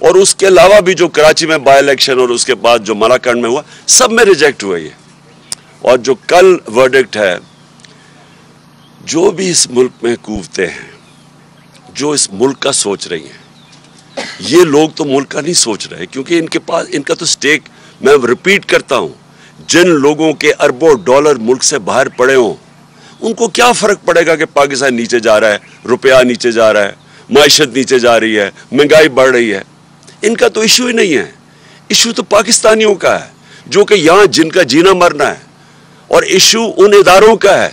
اور اس کے علاوہ بھی جو کراچی میں بائی الیکشن اور اس کے بعد جو ملاکنڈ میں ہوا، سب میں ریجیکٹ ہوئے یہ. اور جو کل ورڈکٹ ہے، جو بھی اس ملک میں قوتیں ہیں، جو اس ملک کا سوچ رہی ہیں، یہ لوگ تو ملک کا نہیں سوچ رہے، کیونکہ ان کے پاس ان کا تو سٹیک، میں ریپیٹ کرتا ہوں، جن لوگوں کے اربوں ڈالر ملک سے باہر پڑے ہوں، ان کو کیا فرق پڑے گا کہ پاکستان نیچے جا رہا ہے، روپیہ نیچے جا رہا ہے، معیشت نیچے جا رہی ہے، مہنگائی بڑھ رہی ہے. ان کا تو ایشو ہی نہیں ہے. ایشو تو پاکستانیوں کا ہے، جو کہ یہاں جن کا جینا مرنا ہے. اور ایشو ان اداروں کا ہے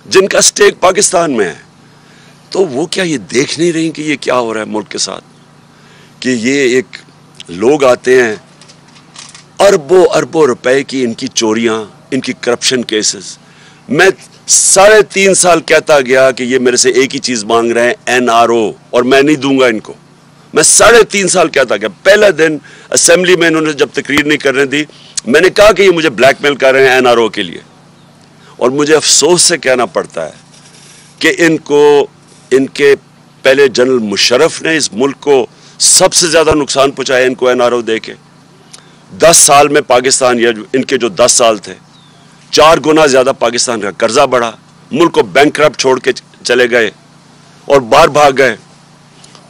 جن کا سٹیک پاکستان میں ہے. تو وہ کیا یہ دیکھ نہیں رہی کہ یہ کیا ہو رہا ہے ملک کے ساتھ؟ کہ یہ ایک لوگ آتے ہیں، اربوں اربوں روپے کی ان کی چوریاں، ان کی کرپشن کیسز. میں 3.5 سال کہتا گیا کہ یہ میرے سے ایک ہی چیز مانگ رہے ہیں، NRO، اور میں نہیں دوں گا ان کو. میں 3.5 سال کہتا گیا. پہلا دن اسمبلی میں انہوں نے جب تقریر نہیں کرنے دی، میں نے کہا کہ یہ مجھے بلیک میل کر رہے ہیں NRO کے لیے. اور مجھے افسوس سے کہنا پڑتا ہے کہ ان کے پہلے جنرل مشرف نے اس ملک کو سب سے زیادہ نقصان پہنچایا ان کو NRO دے کے. 10 سال میں پاکستان، یا ان کے جو 10 سال تھے، 4 گنا زیادہ پاکستان کا قرضہ بڑھا، ملک کو بینکرپٹ چھوڑ کے چلے گئے اور باہر بھاگ گئے.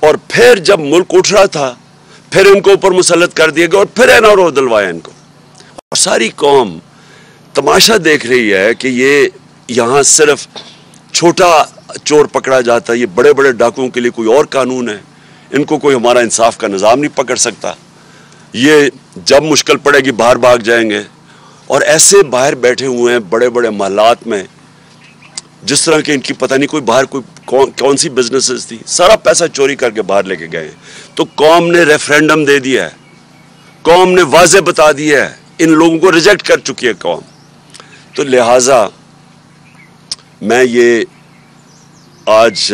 اور پھر جب ملک اٹھ رہا تھا، پھر ان کو اوپر مسلط کر دیا گیا اور پھر NRO دلوایا ان کو. اور ساری قوم تماشا دیکھ رہی ہے کہ یہ یہاں صرف چھوٹا چور پکڑا جاتا ہے، یہ بڑے بڑے ڈاکوؤں کے لیے کوئی اور قانون ہے، ان کو کوئی ہمارا انصاف کا نظام نہیں پکڑ سکتا. یہ جب مشکل پڑے گی باہر بھاگ جائیں گے. اور ایسے باہر بیٹھے ہوئے ہیں بڑے بڑے محلات میں، جس طرح کہ ان کی پتہ نہیں کوئی باہر کون سی بزنسز تھی، سارا پیسہ چوری کر کے باہر لے کے گئے. تو قوم نے ریفرینڈم دے دیا ہے، قوم نے واضح بتا دیا ہے، ان لوگوں کو ریجیکٹ کر چکی ہے قوم. تو لہٰذا میں یہ آج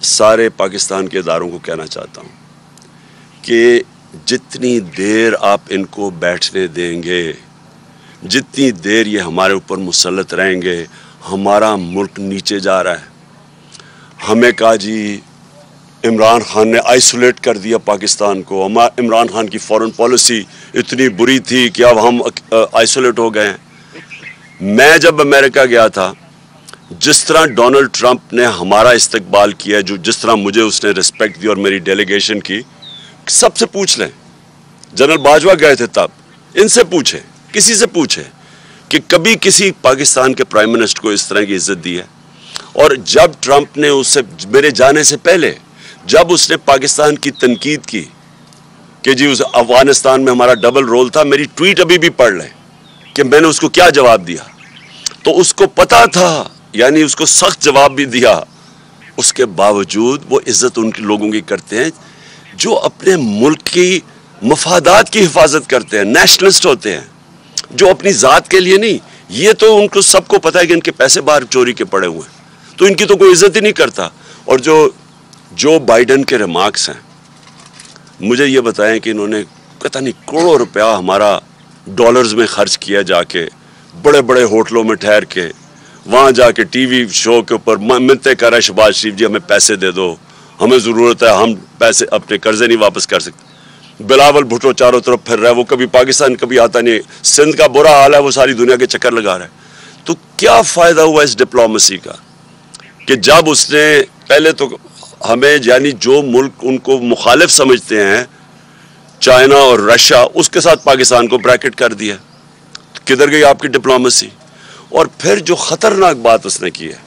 سارے پاکستان کے اداروں کو کہنا چاہتا ہوں کہ جتنی دیر آپ ان کو بیٹھنے دیں گے، جتنی دیر یہ ہمارے اوپر مسلط رہیں گے، ہمارا ملک نیچے جا رہا ہے. ہمیں کہا جی عمران خان نے آئسولیٹ کر دیا پاکستان کو، عمران خان کی فورن پالیسی اتنی بری تھی کہ اب ہم آئسولیٹ ہو گئے ہیں. میں جب امریکہ گیا تھا، جس طرح ڈونلڈ ٹرمپ نے ہمارا استقبال کیا، جس طرح مجھے اس نے رسپیکٹ دی اور میری ڈیلیگیشن کی، سب سے پوچھ لیں. جنرل باجوہ گئے تھے تب، ان سے پوچھیں، کسی سے پوچھیں کہ کبھی کسی پاکستان کے پرائم منسٹر کو اس طرح کی عزت دی ہے. اور جب ٹرمپ نے اس سے میرے جانے سے پہلے جب اس نے پاکستان کی تنقید کی کہ جی اس افغانستان میں ہمارا ڈبل رول تھا، میری ٹویٹ ابھی بھی پڑھ لیں کہ میں نے اس کو کیا جواب دیا. تو اس کو پتا تھا، یعنی اس کو سخت جواب بھی دیا. اس کے باوجود وہ عزت ان کے لوگوں کی کرتے ہیں جو اپنے ملک کی مفادات کی حفاظت کرتے ہیں، نیشنلسٹ ہوتے ہیں، جو اپنی ذات کے لیے نہیں. یہ تو ان کو سب کو پتا ہے کہ ان کے پیسے باہر چوری کے پڑے ہوئے ہیں، تو ان کی تو کوئی عزت ہی نہیں کرتا. اور جو بائیڈن کے ریمارکس ہیں، مجھے یہ بتائیں کہ انہوں نے پتہ نہیں کروڑوں روپیہ ہمارا ڈالرز میں خرچ کیا، جا کے بڑے بڑے ہوٹلوں میں ٹھہر کے، وہاں جا کے ٹی وی شو کے اوپر منتیں کر رہے شہباز شریف جی ہمیں پیسے دے دو، ہمیں ضرورت ہے، ہم پیسے اپنے قرضے نہیں واپس کر سکتے. بلاول بھٹو چاروں طرف پھر رہا ہے، وہ کبھی پاکستان کبھی آتا نہیں. سندھ کا برا حال ہے، وہ ساری دنیا کے چکر لگا رہا ہے. تو کیا فائدہ ہوا اس ڈپلومیسی کا کہ جب اس نے پہلے تو ہمیں، یعنی جو ملک ان کو مخالف سمجھتے ہیں، چائنا اور رشیا، اس کے ساتھ پاکستان کو بریکٹ کر دیا. کدھر گئی آپ کی ڈپلومیسی؟ اور پھر جو خطرناک بات اس نے کی ہے،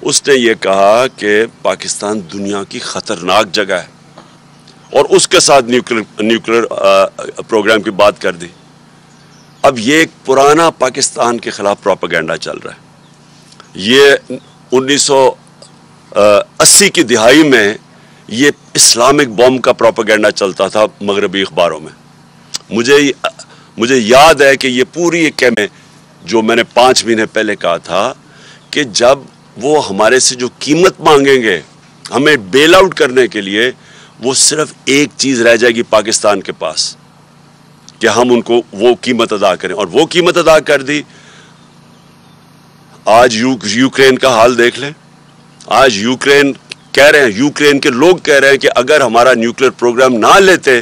اس نے یہ کہا کہ پاکستان دنیا کی خطرناک جگہ ہے، اور اس کے ساتھ نیوکلیر پروگرام کی بات کر دی. اب یہ ایک پرانا پاکستان کے خلاف پروپیگنڈا چل رہا ہے. یہ 1980 کی دہائی میں یہ اسلامک بوم کا پروپیگنڈا چلتا تھا مغربی اخباروں میں. مجھے یاد ہے کہ یہ پوری ایک جو میں نے 5 مہینے پہلے کہا تھا کہ جب وہ ہمارے سے جو قیمت مانگیں گے ہمیں بیل آؤٹ کرنے کے لیے، وہ صرف ایک چیز رہ جائے گی پاکستان کے پاس کہ ہم ان کو وہ قیمت ادا کریں. اور وہ قیمت ادا کر دی. آج یوکرین کا حال دیکھ لیں. آج یوکرین کہہ رہے ہیں، یوکرین کے لوگ کہہ رہے ہیں کہ اگر ہمارا نیوکلیر پروگرام نہ لیتے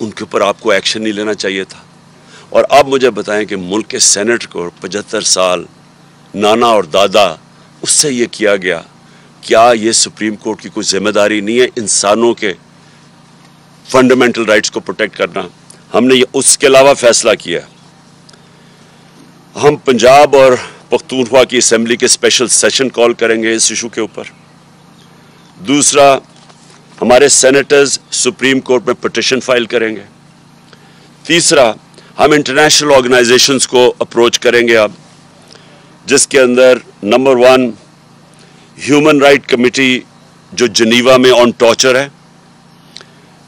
ان کے اوپر آپ کو ایکشن نہیں لینا چاہیے تھا؟ اور آپ مجھے بتائیں کہ ملک کے سینٹ کو 75 سال نانا اور دادا اس سے یہ کیا گیا، کیا یہ سپریم کورٹ کی کوئی ذمہ داری نہیں ہے انسانوں کے فنڈامنٹل رائٹس کو پروٹیکٹ کرنا؟ ہم نے یہ اس کے علاوہ فیصلہ کیا، ہم پنجاب اور پختونخوا کی اسمبلی کے اسپیشل سیشن کال کریں گے اس ایشو کے اوپر۔ دوسرا، ہمارے سینیٹرز سپریم کورٹ میں پٹیشن فائل کریں گے۔ تیسرا، ہم انٹرنیشنل آرگنائزیشنز کو اپروچ کریں گے اب، جس کے اندر نمبر 1 ہیومن رائٹ کمیٹی جو جنیوا میں آن ٹارچر ہے،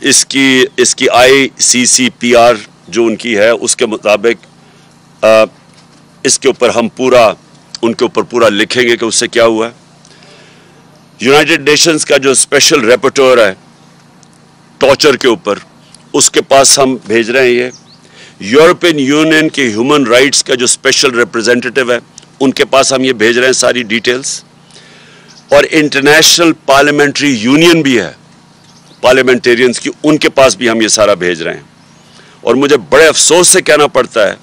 اس کی ICCPR جو ان کی ہے، اس کے مطابق اس کے اوپر ہم ان کے اوپر پورا لکھیں گے کہ اس سے کیا ہوا ہے۔ یونائٹڈ نیشنز کا جو اسپیشل ریپورٹر ہے ٹارچر کے اوپر، اس کے پاس ہم بھیج رہے ہیں یہ۔ یورپین یونین کے ہیومن رائٹس کا جو اسپیشل ریپرزینٹیٹیو ہے، ان کے پاس ہم یہ بھیج رہے ہیں ساری ڈیٹیلز۔ اور انٹرنیشنل پارلیمنٹری یونین بھی ہے پارلیمنٹیرینز کی، ان کے پاس بھی ہم یہ سارا بھیج رہے ہیں۔ اور مجھے بڑے افسوس سے کہنا پڑتا ہے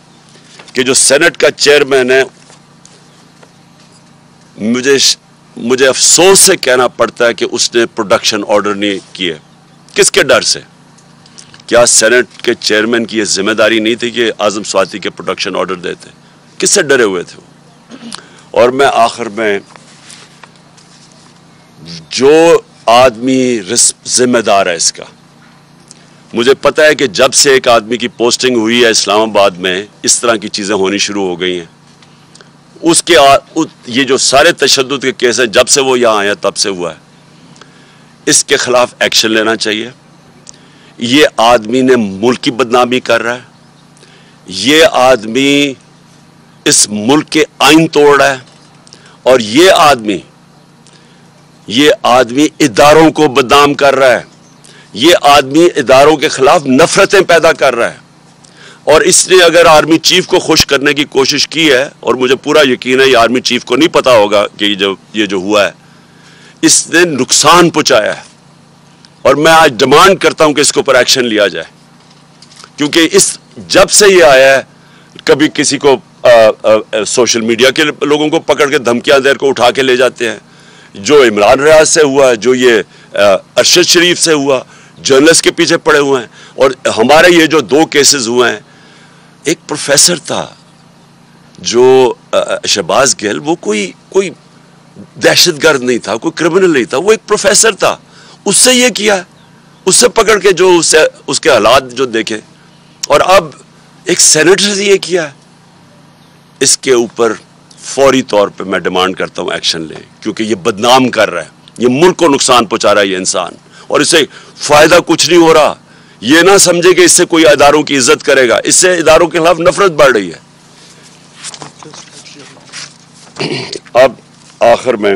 کہ جو سینٹ کا چیئرمین ہے، مجھے افسوس سے کہنا پڑتا ہے کہ اس نے پروڈکشن آرڈر نہیں کیے۔ کس کے ڈر سے؟ کیا سینٹ کے چیئرمین کی یہ ذمہ داری نہیں تھی کہ اعظم سواتی کے پروڈکشن آرڈر دیتے؟ کس سے ڈرے ہوئے تھے وہ؟ اور میں آخر میں، جو آدمی ذمہ دار ہے اس کا، مجھے پتہ ہے کہ جب سے ایک آدمی کی پوسٹنگ ہوئی ہے اسلام آباد میں، اس طرح کی چیزیں ہونی شروع ہو گئی ہیں۔ یہ جو سارے تشدد کے کیس ہیں، جب سے وہ یہاں آیا تب سے ہوا ہے۔ اس کے خلاف ایکشن لینا چاہیے۔ یہ آدمی نے ملک کی بدنامی کر رہا ہے، یہ آدمی اس ملک کے آئین توڑ رہا ہے، اور یہ آدمی اداروں کو بدنام کر رہا ہے، یہ آدمی اداروں کے خلاف نفرتیں پیدا کر رہا ہے۔ اور اس نے اگر آرمی چیف کو خوش کرنے کی کوشش کی ہے، اور مجھے پورا یقین ہے یہ آرمی چیف کو نہیں پتا ہوگا کہ یہ جو ہوا ہے، اس نے نقصان پہنچایا ہے۔ اور میں آج ڈیمانڈ کرتا ہوں کہ اس کے اوپر ایکشن لیا جائے، کیونکہ جب سے یہ آیا ہے، کبھی کسی کو سوشل میڈیا کے لوگوں کو پکڑ کے دھمکیاں دے کو اٹھا کے لے جاتے ہیں، جو عمران ریاض سے ہوا، جو یہ ارشد شریف سے ہوا، جرنلسٹ کے پیچھے پڑے ہوئے ہیں۔ اور ہمارے یہ جو 2 کیسز ہوئے ہیں، ایک پروفیسر تھا جو شہباز گل، وہ کوئی دہشت گرد نہیں تھا، کوئی کرمنل نہیں تھا، وہ ایک پروفیسر تھا، اس سے یہ کیا ہے، اس سے پکڑ کے جو اس کے حالات جو دیکھے، اور اب ایک سینیٹر سے یہ کیا ہے۔ اس کے اوپر فوری طور پہ میں ڈیمانڈ کرتا ہوں ایکشن لیں، کیونکہ یہ بدنام کر رہا ہے، یہ ملک کو نقصان پہنچا رہا ہے یہ انسان، اور اس سے فائدہ کچھ نہیں ہو رہا۔ یہ نہ سمجھے کہ اس سے کوئی اداروں کی عزت کرے گا، اس سے اداروں کے خلاف نفرت بڑھ رہی ہے۔ اب آخر میں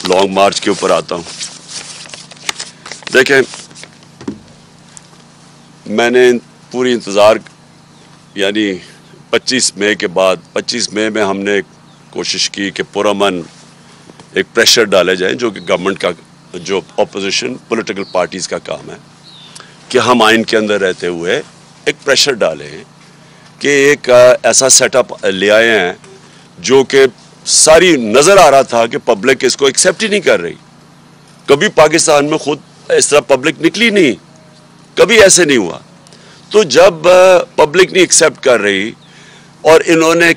لانگ مارچ کے اوپر آتا ہوں۔ دیکھیں، میں نے پوری انتظار، یعنی 25 مئی کے بعد، 25 مئی میں ہم نے کوشش کی کہ پرامن ایک پریشر ڈالے جائیں، جو کہ گورنمنٹ کا، جو اپوزیشن پولیٹیکل پارٹیز کا کام ہے، کہ ہم آئین کے اندر رہتے ہوئے ایک پریشر ڈالیں کہ ایک ایسا سیٹ اپ لے آئے ہیں جو کہ ساری نظر آ رہا تھا کہ پبلک اس کو ایکسیپٹ ہی نہیں کر رہی۔ کبھی پاکستان میں خود اس طرح پبلک نکلی نہیں، کبھی ایسے نہیں ہوا۔ تو جب پبلک نہیں ایکسیپٹ کر رہی، اور انہوں نے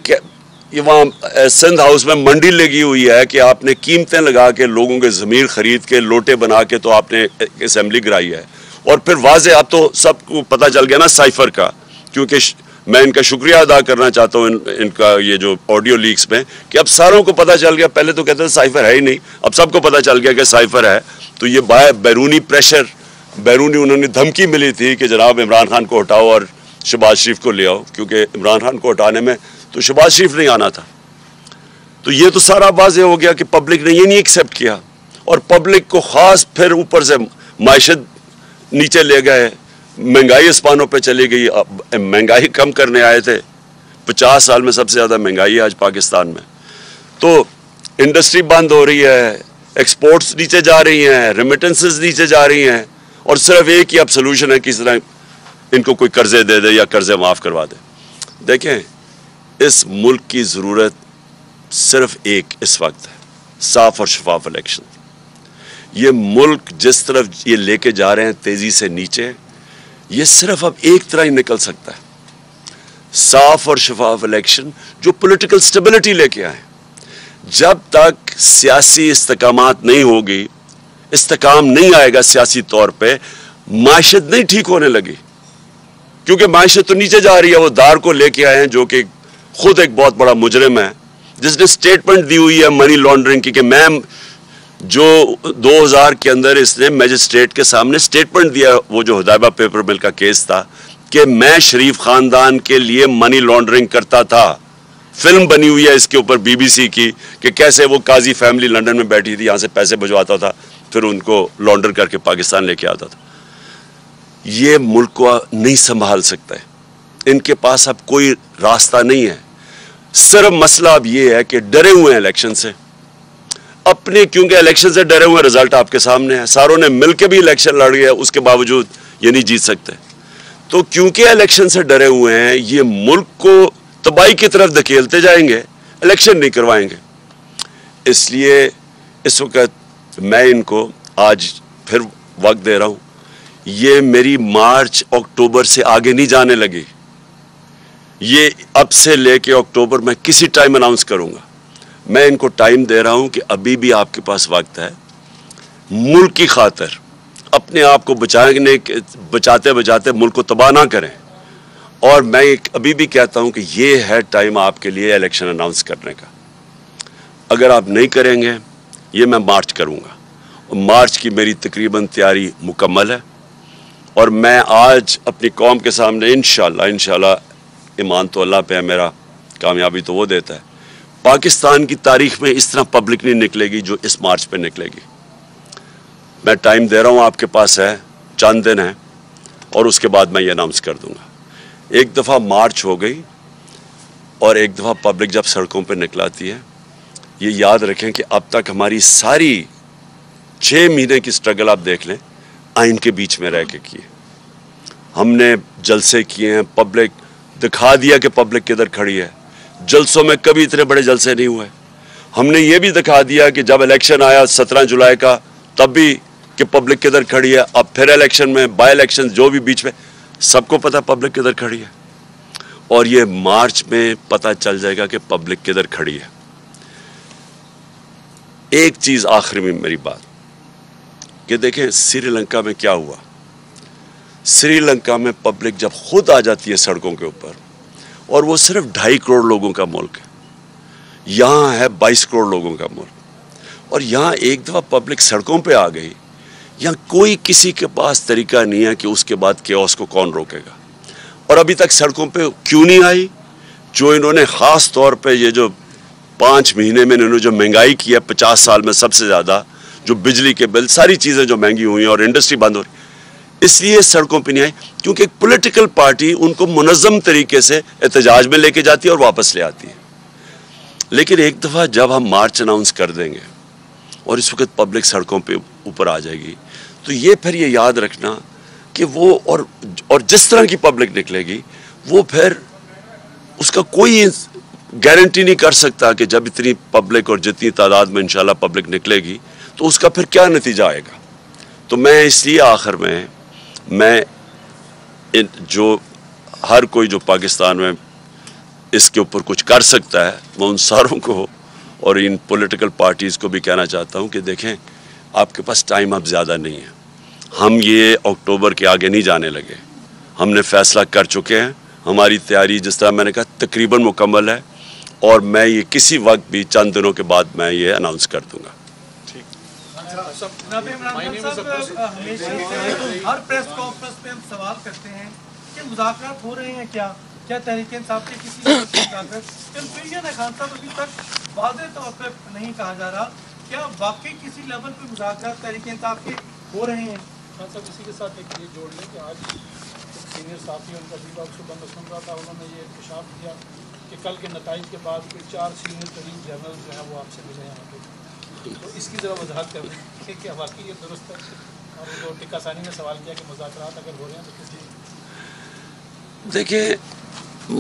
وہاں سندھ ہاؤس میں منڈی لگی ہوئی ہے کہ آپ نے قیمتیں لگا کے لوگوں کے ضمیر خرید کے لوٹے بنا کے تو آپ نے اسمبلی گرائی ہے، اور پھر واضح اب تو سب کو پتہ چل گیا نا سائفر کا، کیونکہ میں ان کا شکریہ ادا کرنا چاہتا ہوں ان کا یہ جو آڈیو لیکس میں، کہ اب ساروں کو پتہ چل گیا، پہلے تو کہتے تھے سائفر ہے ہی نہیں، اب سب کو پتہ چل گیا کہ سائفر ہے۔ تو یہ بیرونی پریشر، بیرونی انہوں نے دھمکی ملی تھی کہ جناب عمران خان کو ہٹاؤ اور شہباز شریف کو لے آؤ، کیونکہ عمران خان کو ہٹانے میں تو شہباز شریف نہیں آنا تھا۔ تو یہ تو سارا واضح ہو گیا کہ پبلک نے یہ نہیں ایکسیپٹ کیا، اور پبلک کو خاص پھر اوپر سے معیشت نیچے لے گئے، مہنگائی اسپانوں پہ چلی گئی۔ مہنگائی کم کرنے آئے تھے، 50 سال میں سب سے زیادہ مہنگائی ہے آج پاکستان میں۔ تو انڈسٹری بند ہو رہی ہے، ایکسپورٹس نیچے جا رہی ہیں, ریمیٹنسز نیچے جا رہی ہیں, اور صرف ایک ہی اب سولوشن ہے کہ اس طرح ان کو کوئی قرضے دے دے یا قرضے معاف کروا دے. دیکھیں, اس ملک کی ضرورت صرف ایک اس وقت ہے, صاف اور شفاف الیکشن. یہ ملک جس طرف یہ لے کے جا رہے ہیں تیزی سے نیچے, یہ صرف اب ایک طرح ہی نکل سکتا ہے, صاف اور شفاف الیکشن جو پولیٹیکل سٹیبلٹی لے کے آئے. جب تک سیاسی استحکامات نہیں ہوگی, استحکام نہیں آئے گا سیاسی طور پہ, معیشت نہیں ٹھیک ہونے لگی, کیونکہ معیشت تو نیچے جا رہی ہے. وہ دار کو لے کے آئے ہیں جو کہ خود ایک بہت بڑا مجرم ہے, جس نے سٹیٹمنٹ دی ہوئی ہے منی لانڈرنگ کی, کہ میں جو 2000 کے اندر اس نے میجسٹریٹ کے سامنے سٹیٹمنٹ دیا, وہ جو حدیبہ پیپر مل کا کیس تھا, کہ میں شریف خاندان کے لیے منی لانڈرنگ کرتا تھا. فلم بنی ہوئی ہے اس کے اوپر بی بی سی کی, کہ کیسے وہ قاضی فیملی لندن میں بیٹھی تھی, یہاں سے پیسے بھجواتا تھا, پھر ان کو لانڈر کر کے پاکستان لے کے آتا تھا. یہ ملک کو نہیں سنبھال سکتا ہے, ان کے پاس اب کوئی راستہ نہیں ہے. صرف مسئلہ اب یہ ہے کہ ڈرے ہوئے ہیں الیکشن سے اپنے, کیونکہ الیکشن سے ڈرے ہوئے, رزلٹ آپ کے سامنے ہے. ساروں نے مل کے بھی الیکشن لڑ گیا, اس کے باوجود یہ نہیں جیت سکتے. تو کیونکہ الیکشن سے ڈرے ہوئے ہیں, یہ ملک کو تباہی کی طرف دھکیلتے جائیں گے, الیکشن نہیں کروائیں گے. اس لیے اس وقت میں ان کو آج پھر وقت دے رہا ہوں. یہ میری مارچ اکتوبر سے آگے نہیں جانے لگی. یہ اب سے لے کے اکتوبر میں کسی ٹائم اناؤنس کروں گا. میں ان کو ٹائم دے رہا ہوں کہ ابھی بھی آپ کے پاس وقت ہے. ملک کی خاطر اپنے آپ کو بچاتے بچاتے ملک کو تباہ نہ کریں. اور میں ابھی بھی کہتا ہوں کہ یہ ہے ٹائم آپ کے لیے الیکشن اناؤنس کرنے کا. اگر آپ نہیں کریں گے, یہ میں مارچ کروں گا. مارچ کی میری تقریباً تیاری مکمل ہے, اور میں آج اپنی قوم کے سامنے انشاءاللہ ایمان تو اللہ پہ ہے میرا, کامیابی تو وہ دیتا ہے, پاکستان کی تاریخ میں اس طرح پبلک نہیں نکلے گی جو اس مارچ پہ نکلے گی. میں ٹائم دے رہا ہوں, آپ کے پاس ہے, چند دن ہیں, اور اس کے بعد میں یہ اناؤنس کر دوں گا. ایک دفعہ مارچ ہو گئی اور ایک دفعہ پبلک جب سڑکوں پہ نکلاتی ہے, یہ یاد رکھیں کہ اب تک ہماری ساری 6 مہینے کی سٹرگل آپ دیکھ لیں, آئین کے بیچ میں رہ کے کیے. ہم نے جلسے کیے ہیں, پبلک دکھا دیا کہ پبلک کدھر کھڑی ہے. جلسوں میں کبھی اتنے بڑے جلسے نہیں ہوئے. ہم نے یہ بھی دکھا دیا کہ جب الیکشن آیا 17 جولائی کا, تب بھی کہ پبلک کدھر کھڑی ہے. اب پھر الیکشن میں, بائی الیکشن جو بھی بیچ میں, سب کو پتہ پبلک کدھر کھڑی ہے. اور یہ مارچ میں پتہ چل جائے گا کہ پبلک کدھر کھڑی ہے. ایک چیز آخری میں میری بات, کہ دیکھیں سری لنکا میں کیا ہوا. سری لنکا میں پبلک جب خود آ جاتی ہے سڑکوں کے اوپر, اور وہ صرف 2.5 کروڑ لوگوں کا ملک ہے, یہاں ہے 22 کروڑ لوگوں کا ملک, اور یہاں ایک دفعہ پبلک سڑکوں پہ آ گئی, یہاں کوئی کسی کے پاس طریقہ نہیں ہے کہ اس کے بعد کیوس کو کون روکے گا. اور ابھی تک سڑکوں پہ کیوں نہیں آئی؟ جو انہوں نے خاص طور پہ یہ جو 5 مہینے میں انہوں نے جو مہنگائی کی ہے 50 سال میں سب سے زیادہ, جو بجلی کے بل, ساری چیزیں جو مہنگی ہوئی ہیں اور انڈسٹری بند ہو رہی, اس لیے سڑکوں پہ نہیں آئی, کیونکہ ایک پولیٹیکل پارٹی ان کو منظم طریقے سے احتجاج میں لے کے جاتی ہے اور واپس لے آتی ہے. لیکن ایک دفعہ جب ہم مارچ اناؤنس کر دیں گے اور اس وقت پبلک سڑکوں پہ اوپر آ جائے گی, تو یہ پھر یہ یاد رکھنا کہ وہ اور جس طرح کی پبلک نکلے گی, وہ پھر اس کا کوئی گارنٹی نہیں کر سکتا کہ جب اتنی پبلک اور جتنی تعداد میں انشاءاللہ پبلک نکلے گی تو اس کا پھر کیا نتیجہ آئے گا. تو میں اس لیے آخر میں جو ہر کوئی جو پاکستان میں اس کے اوپر کچھ کر سکتا ہے, وہ ان ساروں کو اور ان پولیٹیکل پارٹیز کو بھی کہنا چاہتا ہوں کہ دیکھیں آپ کے پاس ٹائم اب زیادہ نہیں ہے. ہم یہ اکتوبر کے آگے نہیں جانے لگے, ہم نے فیصلہ کر چکے ہیں. ہماری تیاری جس طرح میں نے کہا تقریباً مکمل ہے, اور میں یہ کسی وقت بھی چند دنوں کے بعد میں یہ اناؤنس کر دوں گا. ہر پریس کانفرنس میں ہم سوال کرتے ہیں کہ مذاکرات ہو رہے ہیں کیا تحریک انصاف کے کسی کنفیوژن ہے خان صاحب, ابھی تک واضح طور پہ نہیں کہا جا رہا, کیا واقعی کسی لیول پہ مذاکرات تحریک انصاف کے ہو رہے ہیں؟ خان صاحب اسی کے ساتھ ایک یہ جوڑ لیں کہ آج سینئر صحافی ان کا بھی بات صبح میں سن رہا تھا, انہوں نے یہ انکشاف کیا کہ کل کے نتائج کے بعد کوئی 4 سینئر ترین جرنل جو ہیں وہ آپ سے ملے یہاں پہ. تو اس کی ذرا وضاحت کر دیں کہ کیا واقعی یہ درست ہے؟ اور جو ٹکا ثانی نے سوال کیا کہ مذاکرات اگر ہو رہے ہیں تو کس لیے؟ دیکھیں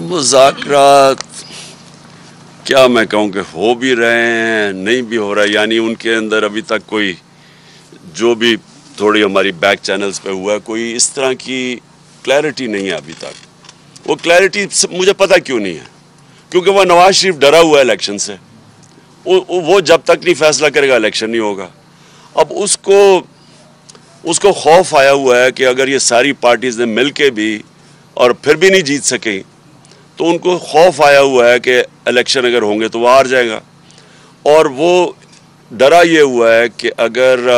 مذاکرات کیا میں کہوں کہ ہو بھی رہے ہیں نہیں بھی ہو رہا ہے، یعنی ان کے اندر ابھی تک کوئی جو بھی تھوڑی ہماری بیک چینلز پہ ہوا ہے کوئی اس طرح کی کلیئرٹی نہیں ہے ابھی تک. وہ کلیئرٹی مجھے پتہ کیوں نہیں ہے، کیونکہ وہ نواز شریف ڈرا ہوا ہے الیکشن سے. وہ جب تک نہیں فیصلہ کرے گا الیکشن نہیں ہوگا. اب اس کو خوف آیا ہوا ہے کہ اگر یہ ساری پارٹیز نے مل کے بھی اور پھر بھی نہیں جیت سکیں تو ان کو خوف آیا ہوا ہے کہ الیکشن اگر ہوں گے تو وہ ہار جائے گا. اور وہ ڈرا یہ ہوا ہے کہ اگر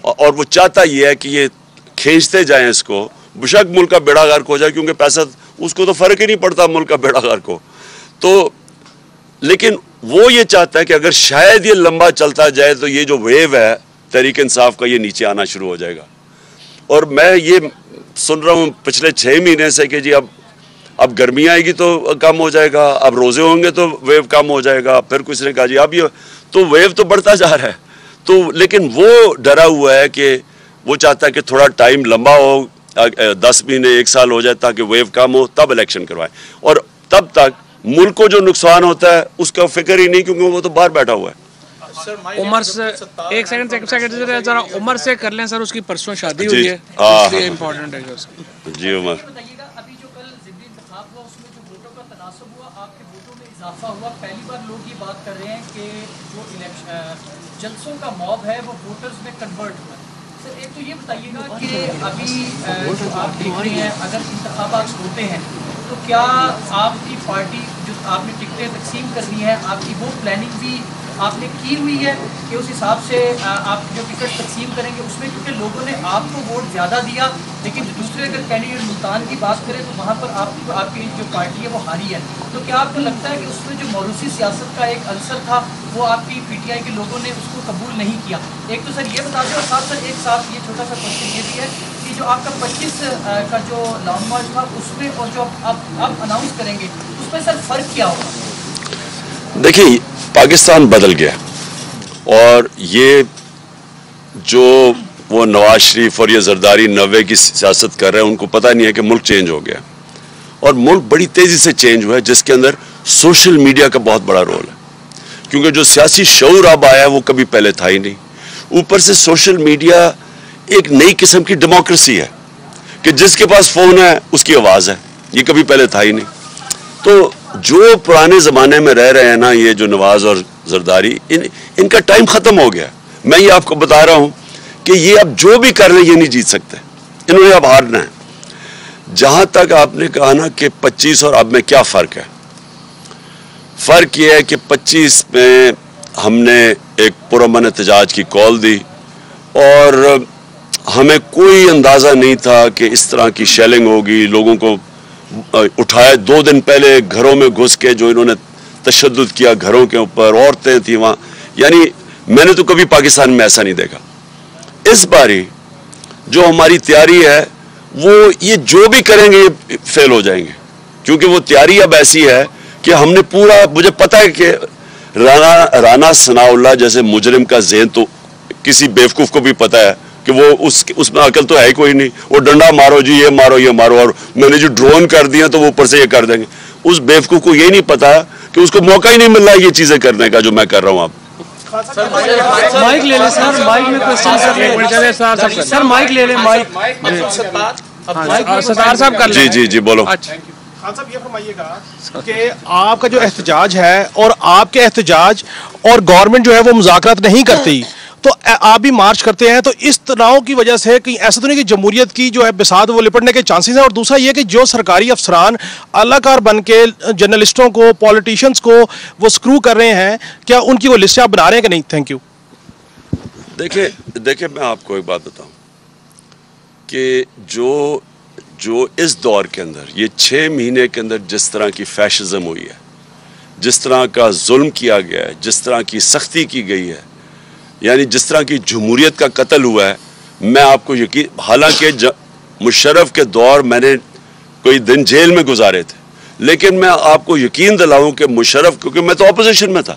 اور وہ چاہتا یہ ہے کہ یہ کھینچتے جائیں اس کو بشک ملک کا بیڑا غرق ہو جائے، کیونکہ پیسہ اس کو تو فرق ہی نہیں پڑتا ملک کا بیڑا غرق ہو تو. لیکن وہ یہ چاہتا ہے کہ اگر شاید یہ لمبا چلتا جائے تو یہ جو ویو ہے تحریک انصاف کا یہ نیچے آنا شروع ہو جائے گا. اور میں یہ سن رہا ہوں پچھلے 6 مہینے سے کہ جی اب گرمی آئے گی تو کم ہو جائے گا، اب روزے ہوں گے تو ویو کم ہو جائے گا. پھر کچھ نے کہا جی اب یہ تو ویو تو بڑھتا جا رہا ہے. تو لیکن وہ ڈرا ہوا ہے کہ وہ چاہتا ہے کہ تھوڑا ٹائم لمبا ہو، 10 مہینے 1 سال ہو جائے تاکہ ویو کم ہو تب الیکشن کروائے. اور تب تک ملک کو جو نقصان ہوتا ہے اس کا فکر ہی نہیں، کیونکہ وہ تو باہر بیٹھا ہوا ہے. عمر سے ایک سیکنڈ ذرا عمر سے کر لیں سر، اس کی پرسوں شادی ہوئی ہے ہاں اس لیے امپورٹنٹ ہے. جی عمر ابھی جو کل ضمنی انتخاب ہوا اس میں جو ووٹوں کا تناسب ہوا، آپ کے ووٹوں میں اضافہ ہوا. پہلی بار لوگ یہ بات کر رہے ہیں کہ جو جلسوں کا موب ہے وہ ووٹرز میں کنورٹ ہوا ہے. سر ایک تو یہ بتائیے گا کہ ابھی جو آپ دیکھ رہے ہیں اگر انتخابات ہوتے ہیں تو کیا آپ کی پارٹی جو آپ نے ٹکٹیں تقسیم کرنی ہے آپ کی وہ پلاننگ بھی آپ نے کی ہوئی ہے کہ اس حساب سے آپ جو ٹکٹ تقسیم کریں گے اس میں، کیونکہ لوگوں نے آپ کو ووٹ زیادہ دیا لیکن دوسرے اگر کینڈیڈیٹ ملتان کی بات کریں تو وہاں پر آپ کی جو پارٹی ہے وہ ہاری ہے. تو کیا آپ کو لگتا ہے کہ اس میں جو موروثی سیاست کا ایک عنصر تھا وہ آپ کی پی ٹی آئی کے لوگوں نے اس کو قبول نہیں کیا؟ ایک تو سر یہ بتا دیں، اور ساتھ سر ایک ساتھ یہ چھوٹا سا کوشچن یہ بھی ہے کہ جو آپ کا 25 کا جو لانگ مارچ تھا اس میں اور جو آپ اناؤنس کریں گے اس میں سر فرق کیا ہوگا؟ دیکھیں پاکستان بدل گیا اور یہ جو وہ نواز شریف اور یہ زرداری 90 کی سیاست کر رہے ہیں ان کو پتہ نہیں ہے کہ ملک چینج ہو گیا. اور ملک بڑی تیزی سے چینج ہوا ہے جس کے اندر سوشل میڈیا کا بہت بڑا رول ہے، کیونکہ جو سیاسی شعور اب آیا ہے وہ کبھی پہلے تھا ہی نہیں. اوپر سے سوشل میڈیا ایک نئی قسم کی ڈیموکریسی ہے کہ جس کے پاس فون ہے اس کی آواز ہے، یہ کبھی پہلے تھا ہی نہیں. تو جو پرانے زمانے میں رہ رہے ہیں نا یہ جو نواز اور زرداری ان کا ٹائم ختم ہو گیا. میں یہ آپ کو بتا رہا ہوں کہ یہ اب جو بھی کر رہے ہیں یہ نہیں جیت سکتے، انہوں نے اب ہارنا ہے. جہاں تک آپ نے کہا نا کہ 25 اور اب میں کیا فرق ہے، فرق یہ ہے کہ 25 میں ہم نے ایک پرامن احتجاج کی کال دی اور ہمیں کوئی اندازہ نہیں تھا کہ اس طرح کی شیلنگ ہوگی. لوگوں کو اٹھائے 2 دن پہلے گھروں میں گھس کے جو انہوں نے تشدد کیا گھروں کے اوپر، عورتیں تھیں وہاں، یعنی میں نے تو کبھی پاکستان میں ایسا نہیں دیکھا. اس باری جو ہماری تیاری ہے وہ یہ جو بھی کریں گے یہ فیل ہو جائیں گے، کیونکہ وہ تیاری اب ایسی ہے کہ ہم نے پورا، مجھے پتہ ہے کہ رانا ثناء اللہ جیسے مجرم کا ذہن تو کسی بیوقوف کو بھی پتہ ہے کہ وہ اس میں عقل تو ہے ہی کوئی نہیں. وہ ڈنڈا مارو جی، یہ مارو یہ مارو، اور میں نے جو ڈرون کر دیا تو وہ اوپر سے یہ کر دیں گے. اس بیوقوف کو یہ نہیں پتا کہ اس کو موقع ہی نہیں مل رہا یہ چیزیں کرنے کا جو میں کر رہا ہوں. آپ مائک لے لیں سر، مائک میں کوشچن سر، مائک لے لیں، ستار صاحب کر لیں. جی بولو. خان صاحب یہ فرمائیے گا کہ آپ کا جو احتجاج ہے اور آپ کے احتجاج اور گورنمنٹ جو ہے وہ مذاکرات نہیں کرتی تو آپ بھی مارچ کرتے ہیں، تو اس تناؤ کی وجہ سے کہیں ایسا تو نہیں کہ جمہوریت کی جو ہے بساط وہ لپٹنے کے چانسز ہیں؟ اور دوسرا یہ کہ جو سرکاری افسران اعلی کار بن کے جرنلسٹوں کو، پولیٹیشنز کو وہ سکرو کر رہے ہیں، کیا ان کی وہ لسٹ آپ بنا رہے ہیں کہ نہیں؟ Thank you. دیکھیں میں آپ کو ایک بات بتاؤں کہ جو اس دور کے اندر یہ 6 مہینے کے اندر جس طرح کی فیشزم ہوئی ہے، جس طرح کا ظلم کیا گیا ہے، جس طرح کی سختی کی گئی ہے، یعنی جس طرح کی جمہوریت کا قتل ہوا ہے، میں آپ کو یقین، حالانکہ مشرف کے دور میں نے کوئی دن جیل میں گزارے تھے، لیکن میں آپ کو یقین دلاؤں کہ مشرف، کیونکہ میں تو اپوزیشن میں تھا،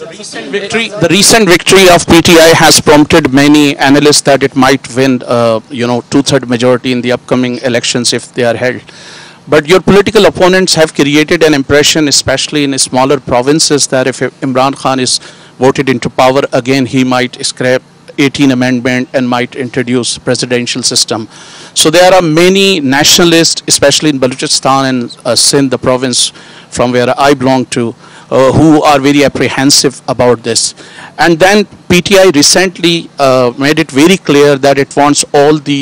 The recent victory of PTI has prompted many analysts that it might win, 2/3 majority in the upcoming elections if they are held. But your political opponents have created an impression, especially in smaller provinces, that if Imran Khan is voted into power again, he might scrap 18 amendment and might introduce presidential system. So there are many nationalists, especially in Balochistan and Sindh, the province from where I belong to, who are very apprehensive about this. And then PTI recently made it very clear that it wants all the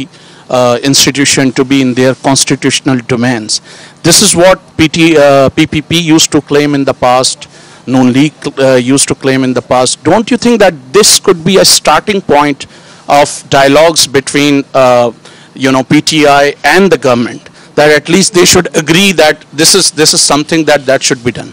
institution to be in their constitutional domains. This is what PPP used to claim in the past, Noon League used to claim in the past. Don't you think that this could be a starting point of dialogues between PTI and the government, that at least they should agree that this is something that should be done?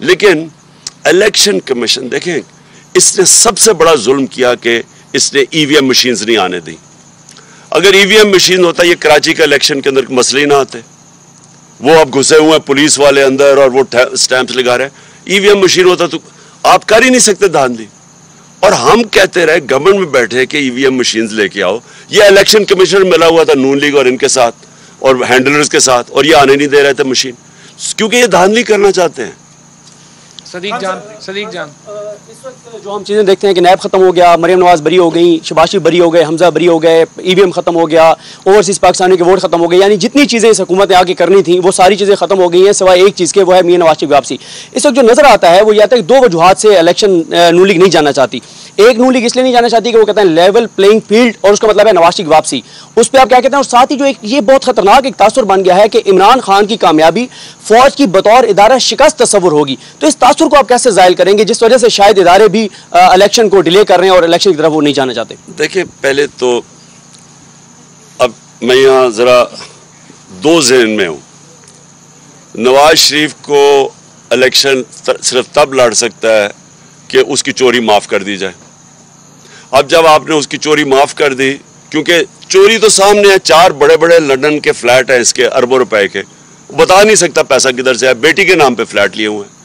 لیکن election commission دیکھیں اس نے سب سے بڑا ظلم کیا کہ اس نے ای وی M machines نہیں آنے دی. اگر ای وی ایم مشین ہوتا یہ کراچی کا الیکشن کے اندر مسئلے نہ آتے. وہ اب گھسے ہوئے ہیں پولیس والے اندر اور وہ سٹیمپس لگا رہے ہیں. ای وی ایم مشین ہوتا تو آپ کر ہی نہیں سکتے دھاندلی. اور ہم کہتے رہے گورنمنٹ میں بیٹھے کہ ای وی ایم مشینز لے کے آؤ. یہ الیکشن کمیشنر ملا ہوا تھا نون لیگ اور ان کے ساتھ اور ہینڈلرز کے ساتھ, اور یہ آنے نہیں دے رہے تھے مشین, کیونکہ یہ دھاندلی کرنا چاہتے ہیں. صدیق جان اس وقت جو ہم چیزیں دیکھتے ہیں کہ نیب ختم ہو گیا, مریم نواز بری ہو گئی, شباز شریف بری ہو گئے, حمزہ بری ہو گئے, ای وی ایم ختم ہو گیا, اوورسیز پاکستانیوں کے ووٹ ختم ہو گئے, یعنی جتنی چیزیں اس حکومت نے آگے کرنی تھیں وہ ساری چیزیں ختم ہو گئی ہیں سوائے ایک چیز کے, وہ ہے میاں نواز شریف کی واپسی. اس وقت جو نظر آتا ہے وہ یہ آتا ہے کہ 2 وجوہات سے الیکشن نون لیگ نہیں جانا چاہتی. ایک نون لیگ اس لیے نہیں جانا چاہتی کہ وہ کہتے ہیں لیول پلینگ فیلڈ, اور اس کا مطلب ہے نواز شریف کی واپسی. اس پہ آپ کیا کہتے ہیں؟ اور ساتھ ہی جو ایک یہ بہت خطرناک ایک تاثر بن گیا ہے کہ عمران خان کی کامیابی فوج کی بطور ادارہ شکست تصور ہوگی. تو اس تاثر کو آپ کیسے زائل کریں گے جس وجہ سے شاید ادارے بھی الیکشن کو ڈیلے کر رہے ہیں اور الیکشن کی طرف وہ نہیں جانا چاہتے؟ دیکھیں پہلے تو اب میں یہاں ذرا 2 ذہن میں ہوں. نواز شریف کو الیکشن صرف تب لڑ سکتا ہے کہ اس کی چوری معاف کر دی جائے. اب جب آپ نے اس کی چوری معاف کر دی, کیونکہ چوری تو سامنے ہے, 4 بڑے بڑے لندن کے فلیٹ ہیں اس کے اربوں روپے کے, بتا نہیں سکتا پیسہ کدھر سے ہے, بیٹی کے نام پہ فلیٹ لیے ہوئے ہیں.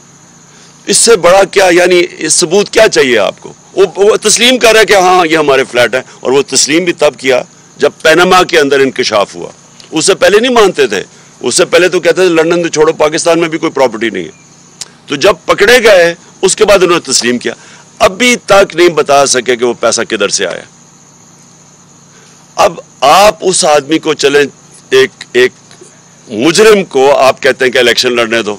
اس سے بڑا کیا, یعنی ثبوت کیا چاہیے آپ کو؟ وہ تسلیم کر رہا ہے کہ ہاں یہ ہمارے فلیٹ ہیں, اور وہ تسلیم بھی تب کیا جب پیناما کے اندر انکشاف ہوا. اس سے پہلے نہیں مانتے تھے, اس سے پہلے تو کہتے تھے لندن تو چھوڑو, پاکستان میں بھی کوئی پراپرٹی نہیں ہے. تو جب پکڑے گئے اس کے بعد انہوں نے تسلیم کیا. ابھی تک نہیں بتا سکے کہ وہ پیسہ کدھر سے آیا. اب آپ اس آدمی کو چلیں, ایک مجرم کو آپ کہتے ہیں کہ الیکشن لڑنے دو.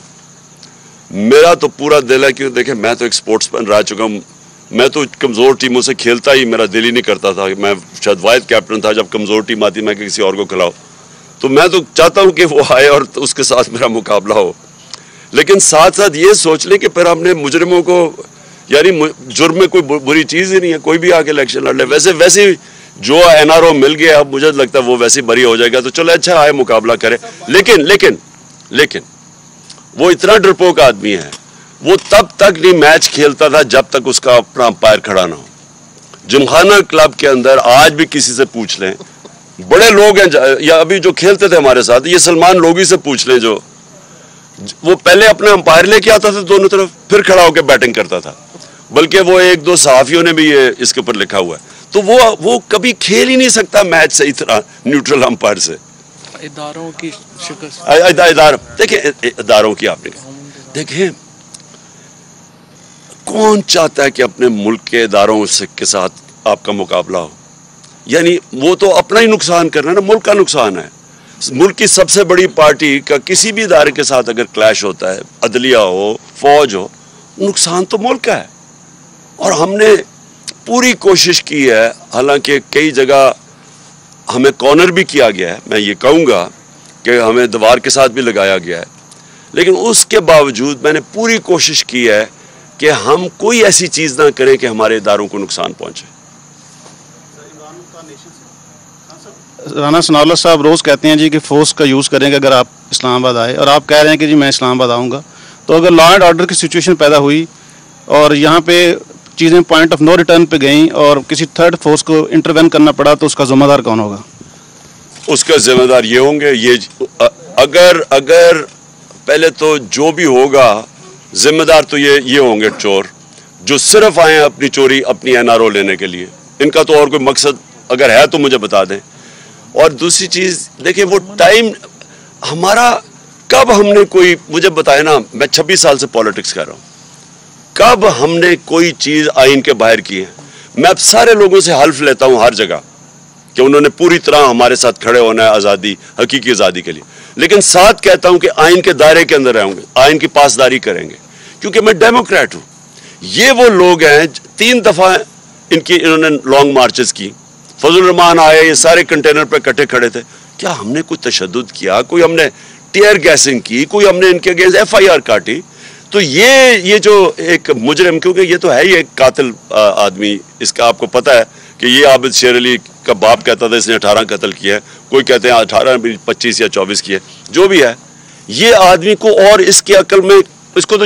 میرا تو پورا دل ہے, کیوں دیکھیں میں تو ایک سپورٹس مین رہ چکا ہوں, میں تو کمزور ٹیموں سے کھیلتا ہی میرا دل ہی نہیں کرتا تھا. میں شاید واحد کیپٹن تھا جب کمزور ٹیم آتی میں کسی اور کو کھلاؤ. تو میں تو چاہتا ہوں کہ وہ آئے اور اس کے ساتھ میرا مقابلہ ہو, لیکن ساتھ ساتھ یہ سوچ لیں کہ پھر ہم نے مجرموں کو, یعنی جرم میں کوئی بری چیز ہی نہیں ہے, کوئی بھی آ کے الیکشن لڑ لے. ویسے جو این آر او مل گیا اب مجھے لگتا ہے وہ ویسے بری ہو جائے گا, تو چلو اچھا آئے مقابلہ کرے. لیکن وہ اتنا ڈرپوک آدمی ہے, وہ تب تک نہیں میچ کھیلتا تھا جب تک اس کا اپنا امپائر کھڑا نہ ہو. جمخانہ کلب کے اندر آج بھی کسی سے پوچھ لیں, بڑے لوگ ہیں یا ابھی جو کھیلتے تھے ہمارے ساتھ, یہ سلمان لوگی سے پوچھ لیں, جو وہ پہلے اپنا امپائر لے کے آتا تھا دونوں طرف, پھر کھڑا ہو کے بیٹنگ کرتا تھا. بلکہ وہ 1-2 صحافیوں نے بھی یہ اس کے اوپر لکھا ہوا ہے. تو وہ کبھی کھیل ہی نہیں سکتا میچ صحیح طرح نیوٹرل امپائر سے. اداروں کی شکست, دیکھیں اداروں کی آپ نے دیکھیں, کون چاہتا ہے کہ اپنے ملک کے اداروں کے ساتھ آپ کا مقابلہ ہو؟ یعنی وہ تو اپنا ہی نقصان کرنا ہے نا, ملک کا نقصان ہے. ملک کی سب سے بڑی پارٹی کا کسی بھی ادارے کے ساتھ اگر کلیش ہوتا ہے, عدلیہ ہو, فوج ہو, نقصان تو ملک کا ہے. اور ہم نے پوری کوشش کی ہے, حالانکہ کئی جگہ ہمیں کارنر بھی کیا گیا ہے, میں یہ کہوں گا کہ ہمیں دیوار کے ساتھ بھی لگایا گیا ہے, لیکن اس کے باوجود میں نے پوری کوشش کی ہے کہ ہم کوئی ایسی چیز نہ کریں کہ ہمارے اداروں کو نقصان پہنچے. رانا ثناء اللہ صاحب روز کہتے ہیں جی کہ فورس کا یوز کریں گے اگر آپ اسلام آباد آئے, اور آپ کہہ رہے ہیں کہ جی میں اسلام آباد آؤں گا. تو اگر لا اینڈ آرڈر کی سچویشن پیدا ہوئی اور یہاں پہ چیزیں پوائنٹ آف نو ریٹرن پہ گئیں اور کسی تھرڈ فورس کو انٹروین کرنا پڑا, تو اس کا ذمہ دار کون ہوگا؟ اس کا ذمہ دار یہ ہوں گے, یہ اگر پہلے تو جو بھی ہوگا ذمہ دار تو یہ ہوں گے چور, جو صرف آئے ہیں اپنی چوری, اپنی این آر او لینے کے لیے. ان کا تو اور کوئی مقصد اگر ہے تو مجھے بتا دیں. اور دوسری چیز دیکھیں, وہ ٹائم ہمارا کب ہم نے کوئی, مجھے بتائے نا, میں 26 سال سے پالیٹکس کر رہا ہوں, کب ہم نے کوئی چیز آئین کے باہر کی ہے؟ میں اب سارے لوگوں سے حلف لیتا ہوں ہر جگہ کہ انہوں نے پوری طرح ہمارے ساتھ کھڑے ہونا ہے آزادی, حقیقی آزادی کے لیے, لیکن ساتھ کہتا ہوں کہ آئین کے دائرے کے اندر رہیں گے, آئین کی پاسداری کریں گے, کیونکہ میں ڈیموکریٹ ہوں. یہ وہ لوگ ہیں 3 دفعہ انہوں نے لانگ مارچز کی, فضل الرحمان آئے, یہ سارے کنٹینر پہ کٹے کھڑے تھے. کیا ہم نے کوئی تشدد کیا؟ کوئی ہم نے ٹیئر گیسنگ کی؟ کوئی ہم نے ان کے اگینسٹ ایف آئی آر کاٹی؟ تو یہ جو ایک مجرم, کیونکہ یہ تو ہے ہی ایک قاتل آدمی, اس کا آپ کو پتہ ہے کہ یہ عابد شیر علی کا باپ کہتا تھا اس نے 18 قتل کیے ہیں, کوئی کہتے ہیں 18 25 یا 24 کیے, جو بھی ہے. یہ آدمی کو, اور اس کی عقل میں, اس کو تو